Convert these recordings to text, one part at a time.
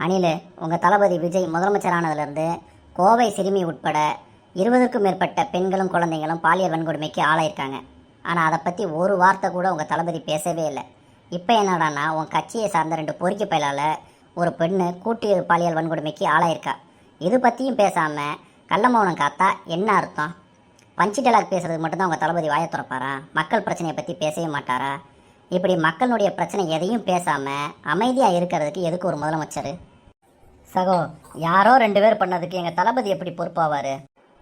அனில், உங்கள் தளபதி விஜய் முதலமைச்சரானதுலேருந்து கோவை சிறுமி உட்பட 20க்கும் மேற்பட்ட பெண்களும் குழந்தைங்களும் பாலியல் வன்கொடுமைக்கு ஆளாயிருக்காங்க. ஆனால் அதை பற்றி ஒரு வார்த்தை கூட உங்கள் தளபதி பேசவே இல்லை. இப்போ என்னடான்னா, உன் கட்சியை சார்ந்த 2 பொறுக்கி பயலால் ஒரு பெண்ணு கூட்டு பாலியல் வன்கொடுமைக்கு ஆளாயிருக்கா. இது பற்றியும் பேசாமல் கள்ளமௌனம் காத்தா என்ன அர்த்தம்? பஞ்சு டயலாக் பேசுறதுக்கு மட்டும்தான் உங்கள் தளபதி வாயை திறப்பாரா? மக்கள் பிரச்சனையை பற்றி பேசவே மாட்டாரா? இப்படி மக்களுடைய பிரச்சனை எதையும் பேசாமல் அமைதியாக இருக்கிறதுக்கு எதுக்கு ஒரு முதலமைச்சர்? சகோ, யாரோ 2 பேர் பண்ணதுக்கு எங்கள் தளபதி எப்படி பொறுப்பாவார்?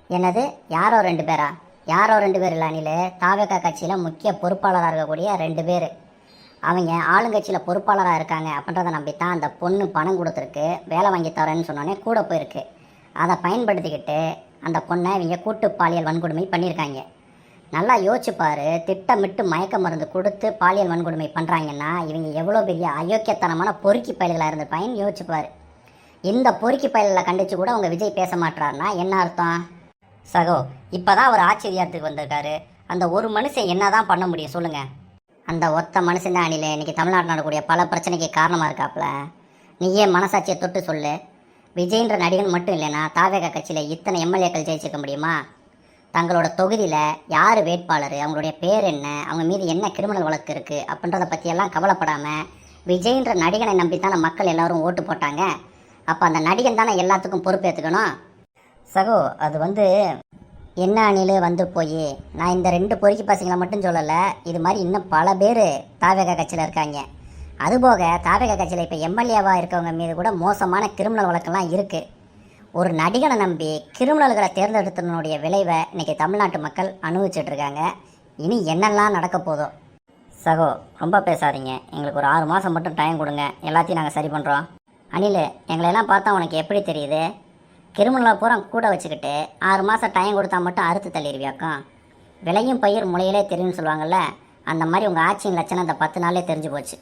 என்னது, யாரோ 2 பேரா? யாரோ 2 பேர் இல்லை அணில், தாவேகா கட்சியில் முக்கிய பொறுப்பாளராக இருக்கக்கூடிய 2 பேர். அவங்க ஆளுங்கட்சியில் பொறுப்பாளராக இருக்காங்க அப்படின்றத நம்பித்தான் அந்த பொண்ணு பணம் கொடுத்துருக்கு, வேலை வாங்கி தரேன்னு சொன்னோன்னே கூட போயிருக்கு. அதை பயன்படுத்திக்கிட்டு அந்த பொண்ணை இவங்க கூட்டு பாலியல் வன்கொடுமை பண்ணியிருக்காங்க. நல்லா யோசிச்சுப்பார். திட்டமிட்டு மயக்க மருந்து கொடுத்து பாலியல் வன்கொடுமை பண்ணுறாங்கன்னா இவங்க எவ்வளோ பெரிய அயோக்கியத்தனமான பொறுக்கி பயல்களாக இருந்திருப்பாங்கன்னு யோசிச்சுப்பார். இந்த பொறுக்கி பயல்களை கண்டித்து கூட அவங்க விஜய் பேச மாட்டாருன்னா என்ன அர்த்தம்? சகோ, இப்போ தான் அவர் ஆட்சி அதிகாரத்துக்கு வந்திருக்காரு. அந்த ஒரு மனுஷன் என்ன தான் பண்ண முடியும் சொல்லுங்கள்? அந்த ஒத்த மனுஷன் தான் அணில் இன்றைக்கி தமிழ்நாட்டில் நடக்கக்கூடிய பல பிரச்சனைக்கு காரணமாக இருக்காப்புல. நீயே மனசாட்சியை தொட்டு சொல்லு. விஜய்ன்ற நடிகன் மட்டும் இல்லைன்னா தாவேகா கட்சியில் இத்தனை எம்எல்ஏக்கள் ஜெயிச்சிருக்க முடியுமா? தங்களோட தொகுதியில் யார் வேட்பாளர், அவங்களுடைய பேர் என்ன, அவங்க மீது என்ன கிரிமினல் வழக்கு இருக்குது அப்படின்றத பற்றியெல்லாம் கவலைப்படாமல் விஜய்ன்ற நடிகனை நம்பித்தானே மக்கள் எல்லோரும் ஓட்டு போட்டாங்க. அப்போ அந்த நடிகன் தானே எல்லாத்துக்கும் பொறுப்பேற்றுக்கணும். சகோ, அது என்ன அணில் வந்து போய் நான் இந்த 2 பொறுக்கி பசங்களை மட்டும் சொல்லலை, இது மாதிரி இன்னும் பல பேர் தாவேகா கட்சியில் இருக்காங்க. அதுபோக தாவேகா கட்சியில் இப்போ எம்எல்ஏவாக இருக்கவங்க மீது கூட மோசமான கிரிமினல் வழக்கெல்லாம் இருக்குது. ஒரு நடிகனை நம்பி கிரிமினல்களை தேர்ந்தெடுத்தனுடைய விளைவை இன்றைக்கி தமிழ்நாட்டு மக்கள் அனுபவிச்சுட்டு இருக்காங்க. இனி என்னெல்லாம் நடக்க போதோ? சகோ, ரொம்ப பேசாதீங்க. எங்களுக்கு ஒரு 6 மாதம் மட்டும் டைம் கொடுங்க, எல்லாத்தையும் நாங்கள் சரி பண்ணுறோம். அனில், எங்களெல்லாம் பார்த்தா உனக்கு எப்படி தெரியுது? கிரிமினலை பூரா கூட வச்சுக்கிட்டு 6 மாதம் டைம் கொடுத்தா மட்டும் அறுத்து தள்ளிடுவியாக்கும். விளையும் பயிர் முளையிலே தெரியும்னு சொல்லுவாங்கள்ல, அந்த மாதிரி உங்கள் ஆட்சியின் லட்சணம் இந்த 10 நாள்லேயே தெரிஞ்சு போச்சு.